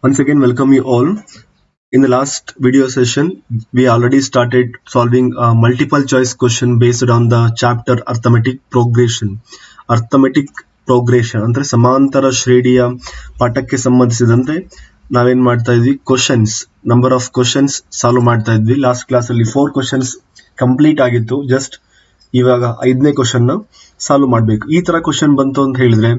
Once again, welcome you all. In the last video session, we already started solving a multiple choice question based on the chapter arithmetic progression. Arithmetic progression ಅಂದ್ರೆ ಸಮಾಂತರ ಶ್ರೇಣಿಯ ಪಾಠಕ್ಕೆ ಸಂಬಂಧಿಸಿದಂತೆ ನಾವೇನ್ ಮಾಡ್ತಾ ಇದ್ವಿ, questions number of questions solve ಮಾಡ್ತಾ ಇದ್ವಿ. ಲಾಸ್ಟ್ ಕ್ಲಾಸ್ ಅಲ್ಲಿ 4 ಕ್ವಶನ್ಸ್ ಕಂಪ್ಲೀಟ್ ಆಗಿತ್ತು. ಜಸ್ಟ್ ಇವಾಗ 5ನೇ ಕ್ವಶನ್ ನ ಸಾಲ್ವ್ ಮಾಡಬೇಕು. ಈ ತರ ಕ್ವಶನ್ ಬಂತು ಅಂತ ಹೇಳಿದ್ರೆ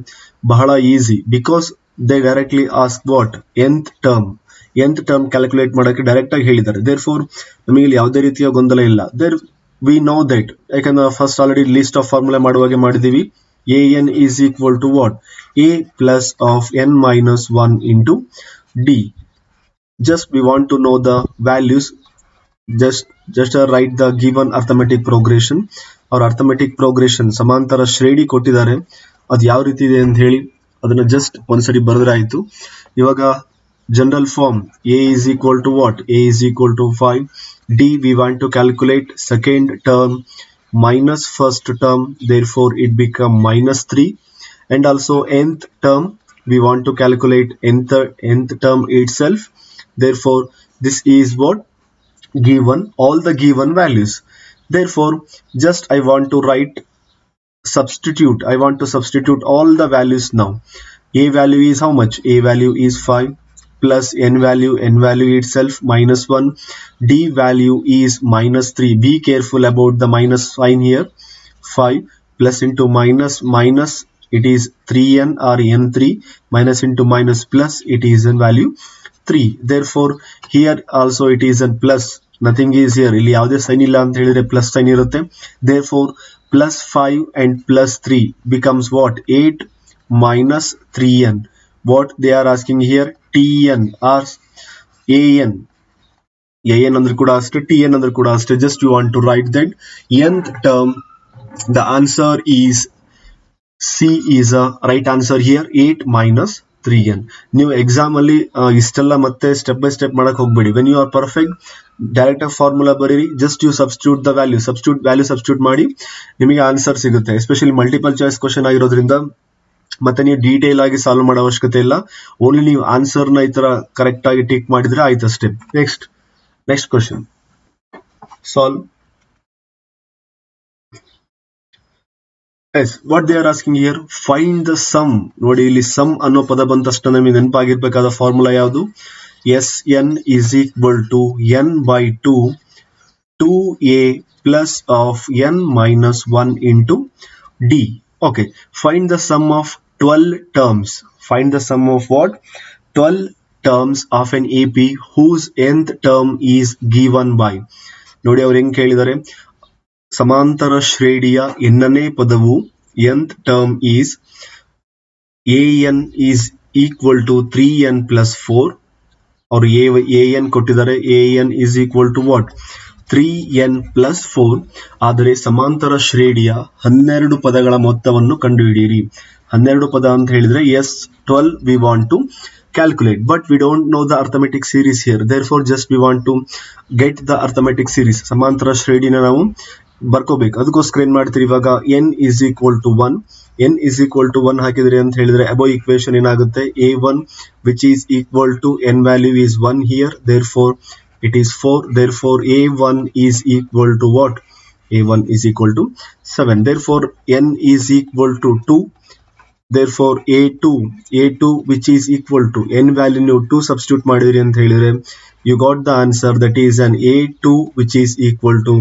ಬಹಳ easy, because they directly ask what nth term calculate ಮಾಡಕ್ಕೆ ಡೈರೆಕ್ಟ್ ಆಗಿ ಹೇಳಿದ್ದಾರೆ. ದೇರ್ ಫೋರ್ ನಮಗೆ ಇಲ್ಲಿ ಯಾವುದೇ ರೀತಿಯ ಗೊಂದಲ ಇಲ್ಲ. ದೇರ್ ವಿ ನೋ ದಟ್, ಯಾಕಂದ್ರೆ first already list of formula ಮಾಡುವಾಗೆ ಮಾಡಿದೀವಿ. an is equal to what? a plus of n minus 1 into d. Just we want to know the values. Just write the given arithmetic progression or arithmetic progression. ಸಮಾಂತರ ಶ್ರೇಣಿ ಕೊಟ್ಟಿದ್ದಾರೆ, ಅದು ಯಾವ ರೀತಿ ಇದೆ ಅಂತ ಹೇಳಿ ಅದನ್ನ ಜಸ್ಟ್ ಒಂದ್ಸರಿ ಬರೆದ್ರೆ ಆಯ್ತು. ಇವಾಗ general form a is equal to what? a is equal to 5. d we want to calculate second term minus first term, therefore it become minus 3. And also nth term we want to calculate nth term itself, therefore this is what? Given all the given values. Therefore just I want to substitute all the values now. A value is how much? A value is 5 plus n value itself minus 1. D value is minus 3. Be careful about the minus sign here. 5 plus into minus it is 3n or n3, minus into minus plus it is in value 3. Therefore here also it is in plus, nothing is here. ಇಲ್ಲಿ ಯಾವುದೇ sign ಇಲ್ಲ ಅಂತ ಹೇಳಿದ್ರೆ plus sine ಇರುತ್ತೆ. therefore plus 5 and plus 3 becomes what? 8 minus 3n. what they are asking here? tn or an. ಅಂದ್ರೆ ಕೂಡ ಅಷ್ಟೇ, tn ಅಂದ್ರೆ ಕೂಡ ಅಷ್ಟೇ. just you want to write that nth term, the answer is C is a right answer here, 8 minus 3n. ನೀವು exam ಅಲ್ಲಿ ಇಷ್ಟೆಲ್ಲ ಮತ್ತೆ ಸ್ಟೆಪ್ ಬೈ ಸ್ಟೆಪ್ ಮಾಡಕ್ ಹೋಗ್ಬೇಡಿ. When you are perfect, direct ಆಗಿ ಫಾರ್ಮುಲಾ ಬರೀರಿ. Just you substitute the value substitute ಮಾಡಿ ನಿಮಗೆ ಆನ್ಸರ್ ಸಿಗುತ್ತೆ. ಎಸ್ಪೆಷಲಿ ಮಲ್ಟಿಪಲ್ ಚಾಯ್ಸ್ ಕ್ವಶನ್ ಆಗಿರೋದ್ರಿಂದ ಮತ್ತೆ ನೀವು ಡೀಟೇಲ್ ಆಗಿ ಸಾಲ್ವ್ ಮಾಡೋ ಅವಶ್ಯಕತೆ ಇಲ್ಲ. ಓನ್ಲಿ ನೀವು ಆನ್ಸರ್ ನ ಈ ತರ ಕರೆಕ್ಟ್ ಆಗಿ ಟಿಕ್ ಮಾಡಿದ್ರೆ ಆಯ್ತಷ್ಟೇ. Next question solve. Yes, what they are asking here, find the sum. ನೋಡಿ ಇಲ್ಲಿ ಸಮ್ ಅನ್ನೋ ಪದ ಬಂದ ತಕ್ಷಣ ನಮಗೆ ನೆನಪಾಗಿರ್ಬೇಕಾದ ಫಾರ್ಮುಲಾ ಯಾವುದು? Sn is equal to n by 2 2a plus of n minus 1 into d. Okay, find the sum of 12 terms. Find the sum of what? 12 terms of an AP whose nth term is given by. ನೋಡಿ ಅವ್ರು ಹೆಂಗ್ ಕೇಳಿದ್ದಾರೆ, ಸಮಾಂತರ ಶ್ರೇಣಿಯ ಎನ್ನನೇ ಪದವು nth term is an is equal to 3n plus 4, or an ಕೊಟ್ಟಿದ್ದಾರೆ. an is equal to what? 3n plus 4. ಆದರೆ ಸಮಾಂತರ ಶ್ರೇಣಿಯ 12 ಪದಗಳ ಮೊತ್ತವನ್ನು ಕಂಡುಹಿಡಿಯಿರಿ. 12 ಪದ ಅಂತ ಹೇಳಿದ್ರೆ S12 we want to calculate, but we don't know the arithmetic series here. Therefore just we want to get the arithmetic series. ಸಮಾಂತರ ಶ್ರೇಣಿನ ನಾವು ಬರ್ಕೋಬೇಕು. ಅದಕ್ಕೋಸ್ಕರ ಏನ್ ಮಾಡ್ತೀರಿ, ಇವಾಗ n is equal to 1 ಹಾಕಿದ್ರಿ ಅಂತ ಹೇಳಿದ್ರೆ ಅಬೋ ಇಕ್ವೇಶನ್ ಏನಾಗುತ್ತೆ? a1 which is equal to n value is 1 here, therefore it is 4. therefore a1 is equal to what? a1 is equal to 7. therefore n is equal to 2. therefore a2 which is equal to n value ನೀವು 2 substitute ಮಾಡಿದ್ರಿ ಅಂತ ಹೇಳಿದ್ರೆ you got the answer, that is an a2 which is equal to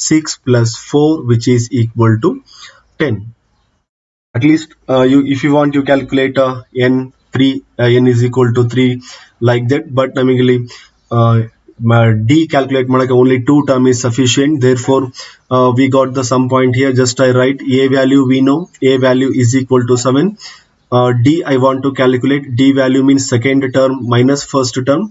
6 plus 4 which is equal to 10. At least if you want you calculate n is equal to 3 like that, but ನಮಗೆ d calculate ಮಾಡಕ್ಕೆ only 2 term is sufficient. therefore we got the sum point here. just I write a value, we know a value is equal to 7. d I want to calculate. d value means second term minus first term.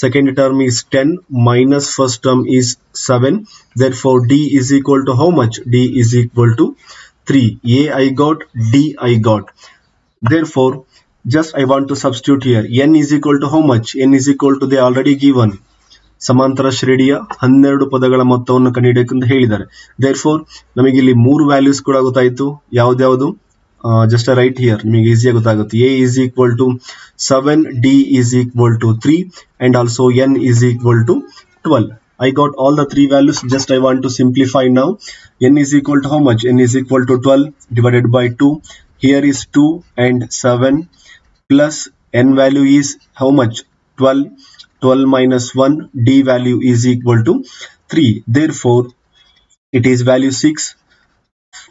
second term is 10 minus first term is 7. therefore d is equal to how much? d is equal to 3. a I got, d I got. therefore just I want to substitute here. n is equal to how much? n is equal to they already given. ಸಮಾಂತರ ಶ್ರೇಣಿಯ 12 ಪದಗಳ ಮೊತ್ತವನ್ನು ಕಂಡುಹಿಡಿಯಬೇಕೆಂದು ಹೇಳಿದ್ದಾರೆ. therefore ನಮಗೆ ಇಲ್ಲಿ 3 values ಕೂಡ ಗೊತ್ತಾಯಿತು. ಯಾವ್ದ್ಯಾವುದು? just write here, ನಿಮಗೆ ಈಸಿಯಾಗಿ ಗೊತ್ತಾಗುತ್ತೆ. A is equal to 7, D is equal to 3 and also N is equal to 12. I got all the three values. Just I want to simplify now. N is equal to how much? N is equal to 12 divided by 2. Here is 2 and 7 plus N value is how much? 12. 12 minus 1, D value is equal to 3. Therefore, it is value 6.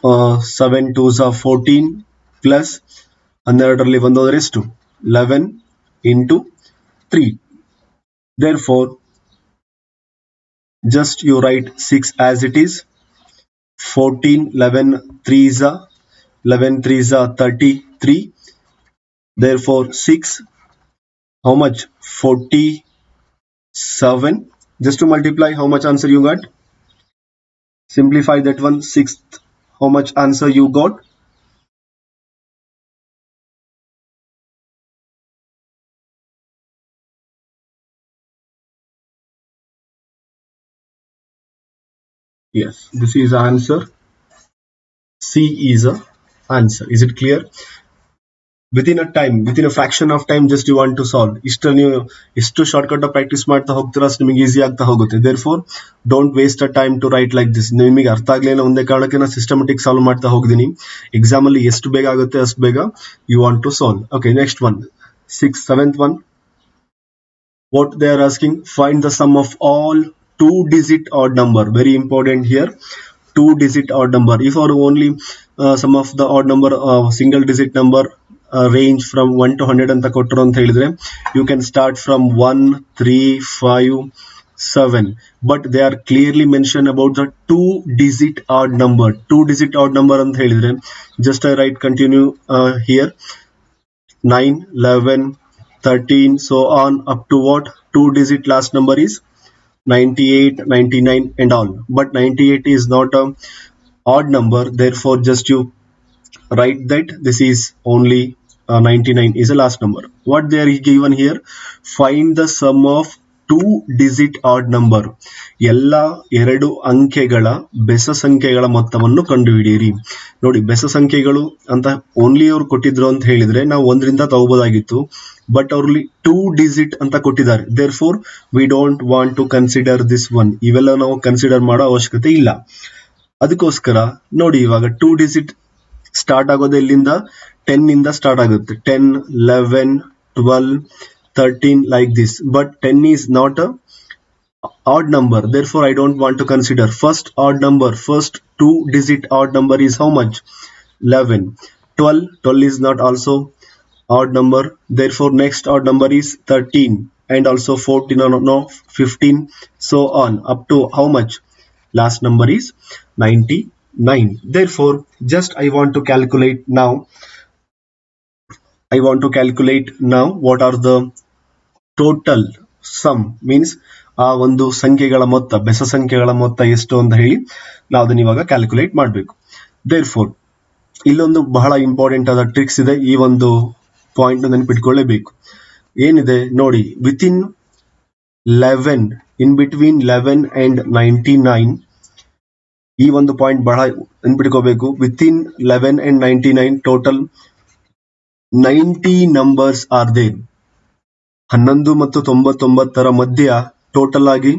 7 2s are 14 plus 12ರಲ್ಲಿ ಒಂದು ಹೋದರೆ ಎಷ್ಟು 11 into 3. Therefore, just you write 6 as it is. 14 11 3s are 11 3s are 33. Therefore, 6 how much? 47. Just to multiply, how much answer you got? Simplify that one. 6th, how much answer you got? Yes, this is the answer. C is the answer. Is it clear? Within a fraction of time, just you want to solve. Istu shortcut practice ಮಾಡ್ತಾ ಹೋಗ್ತೀರಾ, ನಿಮಗೆ easy ಆಗ್ತಾ ಹೋಗುತ್ತೆ. Therefore, don't waste a time to write like this. ನಿಮಗೆ ಅರ್ಥ ಆಗಲಿಲ್ಲ ಒಂದೇ ಕಾರಣಕ್ಕೆ ನಾನು ಸಿಸ್ಟಮ್ಯಾಟಿಕ್ ಸಾಲ್ವ್ ಮಾಡ್ತಾ ಹೋಗಿದ್ದೀನಿ. ಎಕ್ಸಾಮ್ ಅಲ್ಲಿ ಎಷ್ಟು ಬೇಗ ಆಗುತ್ತೆ ಅಷ್ಟು ಬೇಗ you want to solve. Okay, next one. 7th one. What they are asking, find the sum of all 2-digit odd number. Very important here. 2-digit odd number. If or only sum of the odd number, single digit number range from 1 to 100 ಅಂತ ಕೊಟ್ಟರು ಅಂತ ಹೇಳಿದ್ರೆ, you can start from 1 3 5 7, but they are clearly mentioned about the 2-digit odd number. 2-digit odd number ಅಂತ ಹೇಳಿದ್ರೆ, just I write continue here 9 11 13 so on up to what 2-digit last number is 98 99 and all, but 98 is not a odd number. Therefore, just you write that this is only 99 is the last number. What they are given here, find the sum of 2-digit odd number. ಎಲ್ಲ 2 ಅಂಕೆಗಳ ಬೆಸ ಸಂಖ್ಯೆಗಳ ಮೊತ್ತವನ್ನು ಕಂಡುಹಿಡಿಯಿರಿ. ನೋಡಿ, ಬೆಸ ಸಂಖ್ಯೆಗಳು ಅಂತ only ಅವ್ರು ಕೊಟ್ಟಿದ್ರು ಅಂತ ಹೇಳಿದ್ರೆ ನಾವು 1ರಿಂದ ತಗೋಬಹುದಾಗಿತ್ತು, ಬಟ್ ಅವ್ರಲ್ಲಿ 2-digit ಅಂತ ಕೊಟ್ಟಿದ್ದಾರೆ. Therefore, we don't want to consider this one. ಇವೆಲ್ಲ ನಾವು ಕನ್ಸಿಡರ್ ಮಾಡೋ ಅವಶ್ಯಕತೆ ಇಲ್ಲ. ಅದಕ್ಕೋಸ್ಕರ ನೋಡಿ, ಇವಾಗ 2-digit ಸ್ಟಾರ್ಟ್ ಆಗೋದು ಎಲ್ಲಿಂದ 10 ಇಂದ ಸ್ಟಾರ್ಟ್ ಆಗುತ್ತೆ. 10 11 12 13 like this, but 10 is not a odd number. Therefore, I don't want to consider. First odd number, first 2-digit odd number is how much? 11. 12 is not also odd number. Therefore, next odd number is 13 and also 14 or no 15 so on up to how much? Last number is 99. Therefore, just I want to calculate now what are the total sum, means ಆ ಒಂದು ಸಂಖ್ಯೆಗಳ ಮೊತ್ತ, ಬೆಸ ಸಂಖ್ಯೆಗಳ ಮೊತ್ತ ಎಷ್ಟು ಅಂತ ಹೇಳಿ ನಾವು ಅದನ್ನ ಇವಾಗ ಕ್ಯಾಲ್ಕುಲೇಟ್ ಮಾಡಬೇಕು. Therefore, ಇಲ್ಲೊಂದು ಬಹಳ ಇಂಪಾರ್ಟೆಂಟ್ ಆದ ಟ್ರಿಕ್ಸ್ ಇದೆ. ಈ ಒಂದು ಪಾಯಿಂಟ್ ನೆನಪಿಟ್ಕೊಳ್ಳೇಬೇಕು. ಏನಿದೆ ನೋಡಿ, ವಿತಿನ್ 11, ಇನ್ ಬಿಟ್ವೀನ್ 11 and 99, ಈ ಒಂದು ಪಾಯಿಂಟ್ ಬಹಳ ನೆನಪಿಟ್ಕೋಬೇಕು. Within 11 and 99 total 90 numbers are there. 11 ಮತ್ತು 99 ಮಧ್ಯ ಟೋಟಲ್ ಆಗಿ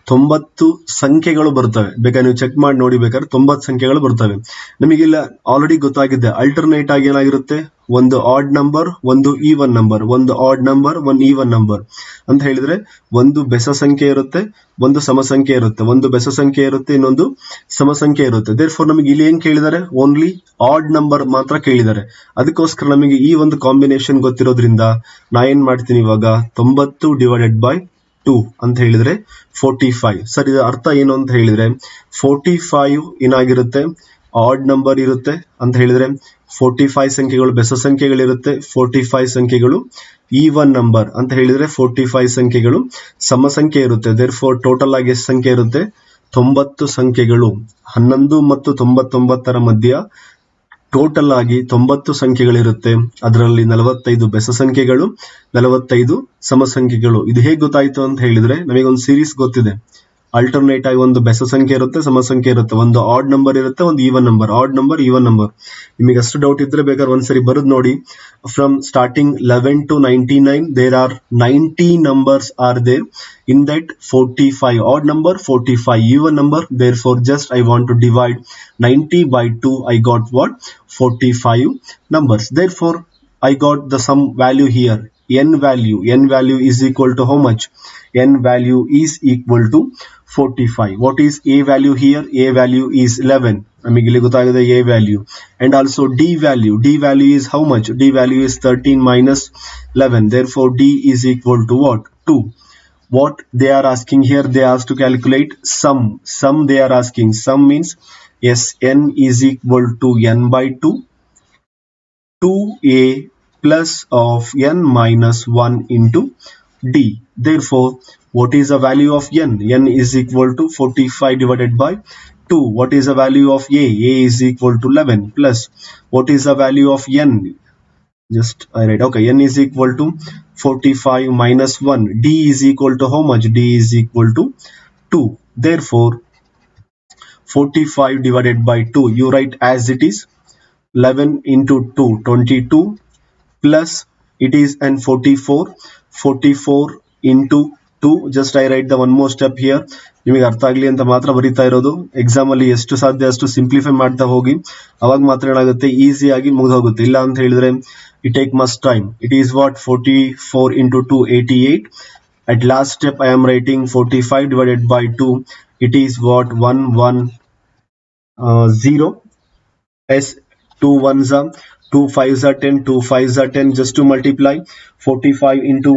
90 ಸಂಖ್ಯೆಗಳು ಬರ್ತವೆ. ಬೇಕಾದ್ರೆ ನೀವು ಚೆಕ್ ಮಾಡಿ ನೋಡಿ, ಬೇಕಾದ್ರೆ 90 ಸಂಖ್ಯೆಗಳು ಬರ್ತವೆ. ನಮಗಿಲ್ಲ ಆಲ್ರೆಡಿ ಗೊತ್ತಾಗಿದೆ, ಅಲ್ಟರ್ನೇಟ್ ಆಗಿ ಏನಾಗಿರುತ್ತೆ, ಒಂದು ಆಡ್ ನಂಬರ್, ಒಂದು ಈವನ್ ನಂಬರ್, ಒಂದು ಆಡ್ ನಂಬರ್, ಒಂದು ಈವನ್ ನಂಬರ್ ಅಂತ ಹೇಳಿದ್ರೆ, ಒಂದು ಬೆಸ ಸಂಖ್ಯೆ ಇರುತ್ತೆ, ಒಂದು ಸಮ ಸಂಖ್ಯೆ ಇರುತ್ತೆ, ಒಂದು ಬೆಸ ಸಂಖ್ಯೆ ಇರುತ್ತೆ, ಇನ್ನೊಂದು ಸಮ ಸಂಖ್ಯೆ ಇರುತ್ತೆ. ದೇರ್ಫೋರ್ ನಮಗೆ ಇಲ್ಲಿ ಏನ್ ಕೇಳಿದ್ದಾರೆ, ಓನ್ಲಿ ಆಡ್ ನಂಬರ್ ಮಾತ್ರ ಕೇಳಿದ್ದಾರೆ. ಅದಕ್ಕೋಸ್ಕರ ನಮಗೆ ಈ ಒಂದು ಕಾಂಬಿನೇಷನ್ ಗೊತ್ತಿರೋದ್ರಿಂದ ನಾ ಏನ್ ಮಾಡ್ತೀನಿ ಇವಾಗ, 90 ಡಿವೈಡೆಡ್ ಬೈ 2 ಅಂತ ಹೇಳಿದ್ರೆ 45. ಸರ್, ಇದರ ಅರ್ಥ ಏನು ಅಂತ ಹೇಳಿದ್ರೆ, 45 ಏನಾಗಿರುತ್ತೆ, ಆಡ್ ನಂಬರ್ ಇರುತ್ತೆ ಅಂತ ಹೇಳಿದ್ರೆ 45 ಸಂಖ್ಯೆಗಳು ಬೆಸ ಸಂಖ್ಯೆಗಳಿರುತ್ತೆ, 45 ಸಂಖ್ಯೆಗಳು ಈವನ್ ನಂಬರ್ ಅಂತ ಹೇಳಿದ್ರೆ 45 ಸಂಖ್ಯೆಗಳು ಸಮ ಸಂಖ್ಯೆ ಇರುತ್ತೆ. ದೇರ್ಫೋರ್ ಟೋಟಲ್ ಆಗಿ ಎಷ್ಟು ಸಂಖ್ಯೆ ಇರುತ್ತೆ, 90 ಸಂಖ್ಯೆಗಳು. 11 ಮತ್ತು 99 ಮಧ್ಯ ಟೋಟಲ್ ಆಗಿ 90 ಸಂಖ್ಯೆಗಳಿರುತ್ತೆ. ಅದರಲ್ಲಿ 45 ಬೆಸ ಸಂಖ್ಯೆಗಳು, 45 ಸಮ ಸಂಖ್ಯೆಗಳು. ಇದು ಹೇಗೆ ಗೊತ್ತಾಯ್ತು ಅಂತ ಹೇಳಿದ್ರೆ, ನಮಗೊಂದು ಸೀರೀಸ್ ಗೊತ್ತಿದೆ, ಅಲ್ಟರ್ನೇಟ್ ಆಗಿ ಒಂದು ಬೆಸ ಸಂಖ್ಯೆ ಇರುತ್ತೆ, ಸಮ ಸಂಖ್ಯೆ ಇರುತ್ತೆ, ಒಂದು ಆಡ್ ನಂಬರ್ ಇರುತ್ತೆ, ಒಂದು even number, odd number even number. ನಿಮಗೆ ಅಷ್ಟು ಡೌಟ್ ಇದ್ರೆ ಬೇಕಾದ್ರೆ ಒಂದ್ಸರಿ ಬರೆದು ನೋಡಿ. From starting 11 to 99 there are 90 numbers are there. In that 45 odd number, 45 even number, therefore just I want to divide 90 by 2. I got what? 45 numbers. Therefore I got the sum value here. N value is equal to how much? N value is equal to 45. What is A value here? A value is 11. ನಮಗೆ ಇಲ್ಲಿ ಗೊತ್ತಾಗಿದೆ A value. And also D value is how much? D value is 13 minus 11. Therefore D is equal to what? 2. What they are asking here, they asked to calculate sum they are asking. Sum means yes, N is equal to N by 2, 2A plus of N minus 1 into D. Therefore what is the value of N? N is equal to 45 divided by 2. What is the value of A? A is equal to 11 plus what is the value of N? Just I write, okay, N is equal to 45 minus 1. D is equal to how much? D is equal to 2. Therefore 45 divided by 2, you write as it is. 11 into 2, 22 plus it is and 44 into 2. just I write the one more step here. ನಿಮಗೆ ಅರ್ಥ ಆಗಲಿ ಅಂತ ಮಾತ್ರ ಬರೀತಾ ಇರೋದು. Exam ಅಲ್ಲಿ ಎಷ್ಟು ಸಾಧ್ಯ ಅಷ್ಟು ಸಿಂಪ್ಲಿಫೈ ಮಾಡ್ತಾ ಹೋಗಿ, ಅವಾಗ ಮಾತ್ರ ಏನಾಗುತ್ತೆ, ಈಸಿಯಾಗಿ ಮುಗಿದು ಹೋಗುತ್ತೆ. ಇಲ್ಲ ಅಂತ ಹೇಳಿದ್ರೆ it take much time. It is what? 44 into 2, 88. At last step I am writing 45 divided by 2. It is what? 110. S 2 1s are 2 5s are 10, 2 5s are 10. Just to multiply 45 into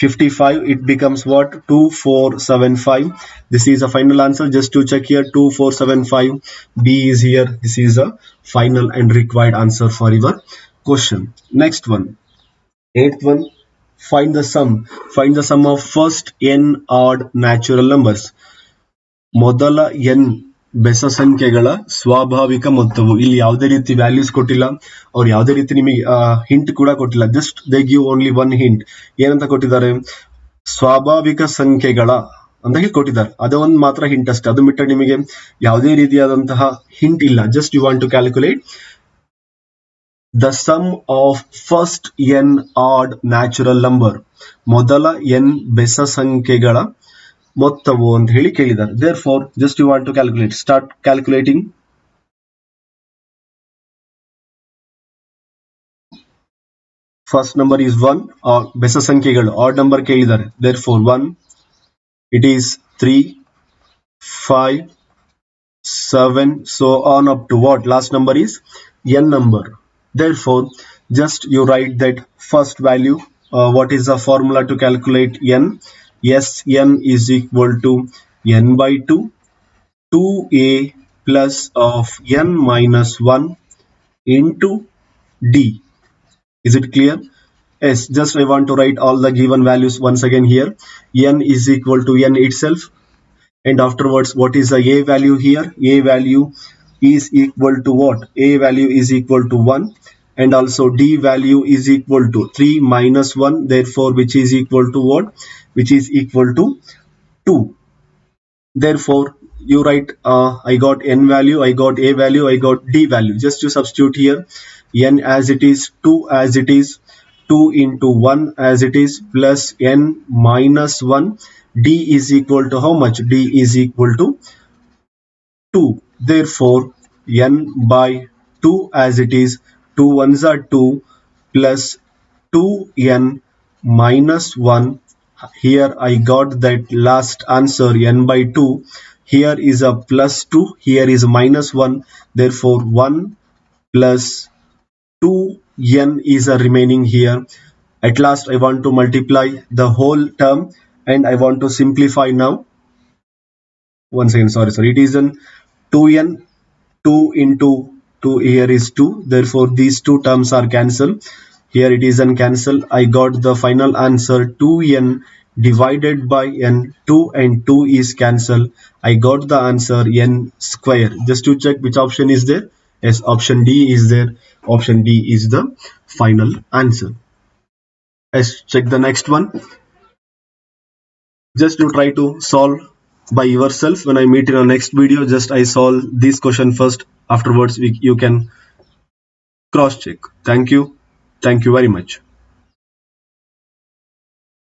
55, it becomes what? 2475. This is a final answer. Just to check here, 2475. B is here. This is a final and required answer for your question. Next one, 8th one. Find the sum of first n odd natural numbers. ಮೊದಲ n ಬೆಸ ಸಂಖ್ಯೆಗಳ ಸ್ವಾಭಾವಿಕ ಮೊತ್ತವು. ಇಲ್ಲಿ ಯಾವುದೇ ರೀತಿ values ಕೊಟ್ಟಿಲ್ಲ, ಅವ್ರು ಯಾವುದೇ ರೀತಿ ನಿಮಗೆ ಹಿಂಟ್ ಕೂಡ ಕೊಟ್ಟಿಲ್ಲ. Just they give only one hint. ಏನಂತ ಕೊಟ್ಟಿದ್ದಾರೆ? ಸ್ವಾಭಾವಿಕ ಸಂಖ್ಯೆಗಳ ಅಂತ ಹೇಳಿ ಕೊಟ್ಟಿದ್ದಾರೆ. ಅದೊಂದು ಮಾತ್ರ ಹಿಂಟ್ ಅಷ್ಟೇ. ಅದು ಬಿಟ್ಟರೆ ನಿಮಗೆ ಯಾವುದೇ ರೀತಿಯಾದಂತಹ ಹಿಂಟ್ ಇಲ್ಲ. Just you want to calculate the sum of first n odd natural number. ಮೊದಲ ಎನ್ ಬೆಸ ಸಂಖ್ಯೆಗಳ ಮೊತ್ತವು ಅಂತ ಹೇಳಿ ಕೇಳಿದ್ದಾರೆ. therefore just you want to calculate. Start calculating. First number is 1. or ಬೆಸ ಸಂಖ್ಯೆಗಳು odd number ಕೇಳಿದ್ದಾರೆ. therefore 1, it is 3, 5, 7, so on up to what? Last number is n number. Therefore just you write that first value. What is the formula to calculate n? Yes, n is equal to n by 2, 2a plus of n minus 1 into d. Is it clear? Yes, just I want to write all the given values once again here. N is equal to n itself, and afterwards what is the a value here? A value is equal to what? A value is equal to 1, and also d value is equal to 3 minus 1, therefore which is equal to what? Which is equal to 2. Therefore you write I got n value, I got a value, I got d value. Just to substitute here, n as it is, 2 as it is, 2 into 1 as it is, plus n minus 1. D is equal to how much? D is equal to 2. Therefore n by 2 as it is, 2 ones are 2 plus 2n minus 1. Here I got that last answer n by 2. Here is a plus 2, here is minus 1. Therefore 1 plus 2n is a remaining here. At last I want to multiply the whole term and I want to simplify now. Once again, sorry, it is an 2n, 2 into 2 here is 2. Therefore these two terms are cancelled. Here it is an cancel. I got the final answer 2n divided by n. 2 and 2 is cancelled. I got the answer n square. Just to check which option is there. Yes, option D is there. Option D is the final answer. Let's check the next one. just you try to solve by yourself. When I meet in our next video, just I solve this question first, afterwards you can cross check. Thank you very much.